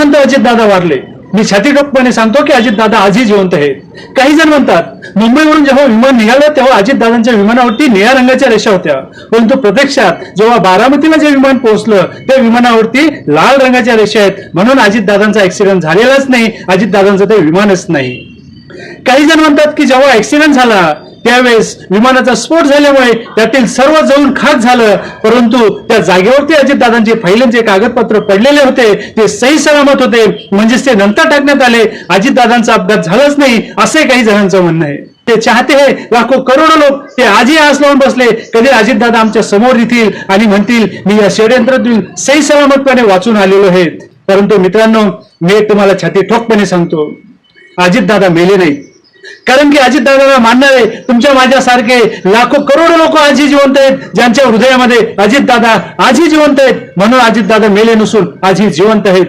नंतर अजितदादा वारले. मी छातीठोकपणे सांगतो की अजितदादा आजही जिवंत आहेत. काही जण म्हणतात मुंबईवरून जेव्हा विमान निघालं तेव्हा अजितदादांच्या विमानावरती निळ्या रंगाच्या रेषा होत्या, परंतु प्रत्यक्षात जेव्हा बारामतीला जे विमान पोहोचलं त्या विमानावरती लाल रंगाच्या रेषा आहेत, म्हणून अजितदादांचा ऍक्सिडेंट झालेलाच नाही, अजितदादांचं ते विमानच नाही. काही जण म्हणतात की जेव्हा ऍक्सिडेंट झाला त्यावेळेस विमानाचा स्फोट झाल्यामुळे त्यातील सर्व जळून खाक झालं, परंतु त्या जागेवरती अजितदादांचे फाईलचे कागदपत्र पडलेले होते, ते सही सलामत होते, म्हणजेच ते नंतर टाकण्यात आले. अजितदादांचा अपघात झालाच नाही असे काही जणांचं म्हणणं आहे. ते चाहते हे लाखो करोडो लोक ते आजही आस लावून बसले कधी अजितदादा आमच्या समोर येतील आणि म्हणतील मी या षडयंत्रातून सही सलामतपणे वाचून आलेलो आहेत. परंतु मित्रांनो, मी तुम्हाला छाती ठोकपणे सांगतो, अजितदादा मेले नाहीत. कारण की अजितदादाला मानणारे तुमच्या माझ्यासारखे लाखो करोडो लोक आजही जिवंत आहेत, ज्यांच्या हृदयामध्ये अजितदादा आजही जिवंत आहेत. म्हणून अजितदादा मेले नसून आजही जिवंत आहेत.